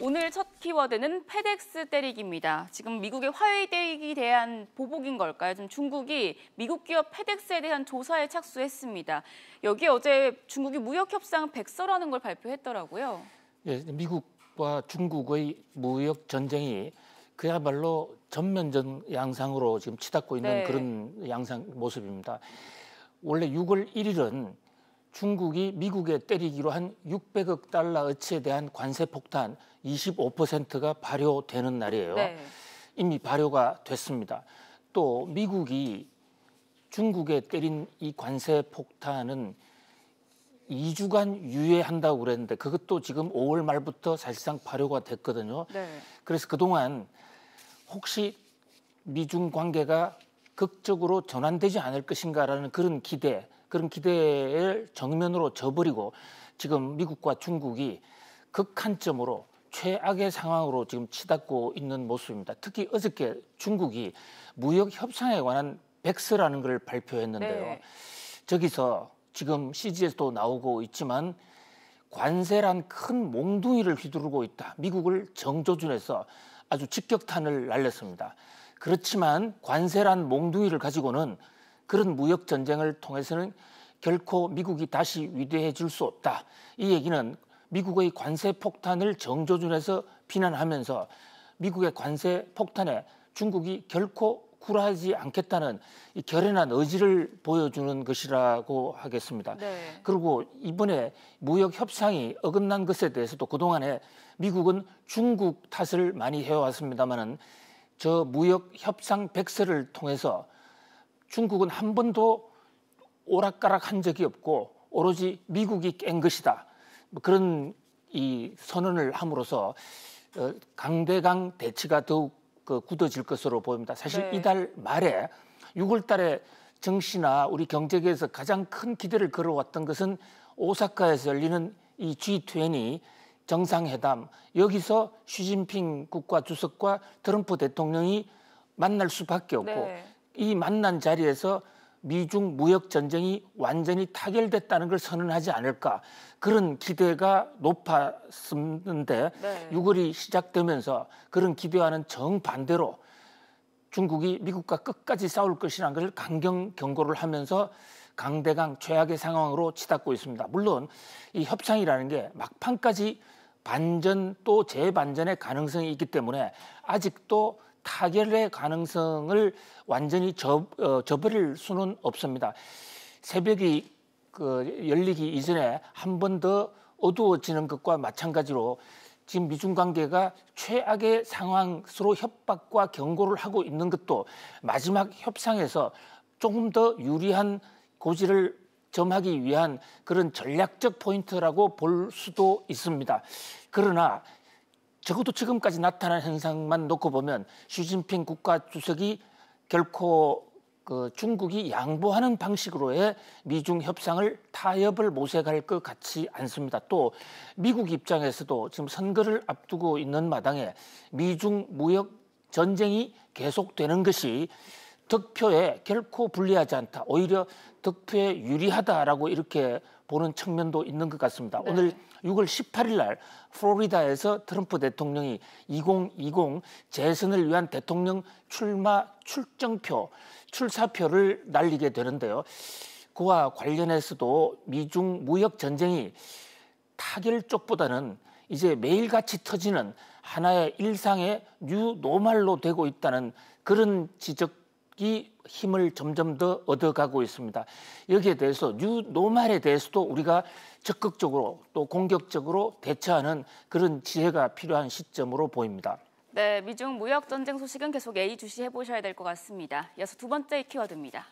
오늘 첫 키워드는 페덱스 때리기입니다. 지금 미국의 화웨이 때리기에 대한 보복인 걸까요? 지금 중국이 미국 기업 페덱스에 대한 조사에 착수했습니다. 여기에 어제 중국이 무역협상 백서라는 걸 발표했더라고요. 예, 미국과 중국의 무역 전쟁이 그야말로 전면전 양상으로 지금 치닫고 있는 그런 양상 모습입니다. 원래 6월 1일은 중국이 미국에 때리기로 한 600억 달러어치에 대한 관세 폭탄 25%가 발효되는 날이에요. 이미 발효가 됐습니다. 또 미국이 중국에 때린 이 관세 폭탄은 2주간 유예한다고 그랬는데 그것도 지금 5월 말부터 사실상 발효가 됐거든요. 그래서 그동안 혹시 미중 관계가 극적으로 전환되지 않을 것인가라는 그런 기대를 정면으로 져버리고 지금 미국과 중국이 극한점으로 최악의 상황으로 지금 치닫고 있는 모습입니다. 특히 어저께 중국이 무역 협상에 관한 백서라는 걸 발표했는데요. 저기서 지금 CG에서도 나오고 있지만 관세란 큰 몽둥이를 휘두르고 있다. 미국을 정조준해서 아주 직격탄을 날렸습니다. 그렇지만 관세란 몽둥이를 가지고는 그런 무역 전쟁을 통해서는 결코 미국이 다시 위대해질 수 없다. 이 얘기는 미국의 관세 폭탄을 정조준해서 비난하면서 미국의 관세 폭탄에 중국이 결코 굴하지 않겠다는 이 결연한 의지를 보여주는 것이라고 하겠습니다. 그리고 이번에 무역 협상이 어긋난 것에 대해서도 그동안에 미국은 중국 탓을 많이 해왔습니다만은 저 무역 협상 백서를 통해서 중국은 한 번도 오락가락한 적이 없고 오로지 미국이 깬 것이다. 그런 이 선언을 함으로써 강대강 대치가 더욱 굳어질 것으로 보입니다. 사실 이달 말에 6월 달에 정시나 우리 경제계에서 가장 큰 기대를 걸어왔던 것은 오사카에서 열리는 이 G20 정상회담, 여기서 시진핑 국가주석과 트럼프 대통령이 만날 수밖에 없고 이 만난 자리에서 미중 무역 전쟁이 완전히 타결됐다는 걸 선언하지 않을까 그런 기대가 높았었는데 6월이 시작되면서 그런 기대와는 정반대로 중국이 미국과 끝까지 싸울 것이라는 것을 강경 경고를 하면서 강대강 최악의 상황으로 치닫고 있습니다. 물론 이 협상이라는 게 막판까지 반전 또 재반전의 가능성이 있기 때문에 아직도 타결의 가능성을 완전히 저버릴 수는 없습니다. 새벽이 열리기 이전에 한 번 더 어두워지는 것과 마찬가지로 지금 미중 관계가 최악의 상황으로 협박과 경고를 하고 있는 것도 마지막 협상에서 조금 더 유리한 고지를 점하기 위한 그런 전략적 포인트라고 볼 수도 있습니다. 그러나 적어도 지금까지 나타난 현상만 놓고 보면 시진핑 국가주석이 결코 중국이 양보하는 방식으로의 미중 협상을 타협을 모색할 것 같지 않습니다. 또 미국 입장에서도 지금 선거를 앞두고 있는 마당에 미중 무역 전쟁이 계속되는 것이 득표에 결코 불리하지 않다. 오히려 득표에 유리하다라고 이렇게 보는 측면도 있는 것 같습니다. 오늘 6월 18일 날 플로리다에서 트럼프 대통령이 2020 재선을 위한 대통령 출사표를 날리게 되는데요. 그와 관련해서도 미중 무역 전쟁이 타결 쪽보다는 이제 매일같이 터지는 하나의 일상의 뉴 노멀로 되고 있다는 그런 지적이 힘을 점점 더 얻어가고 있습니다. 여기에 대해서 뉴 노멀에 대해서도 우리가 적극적으로 또 공격적으로 대처하는 그런 지혜가 필요한 시점으로 보입니다. 네, 미중 무역 전쟁 소식은 계속 예의주시해 보셔야 될 것 같습니다. 이어서 두 번째 키워드입니다.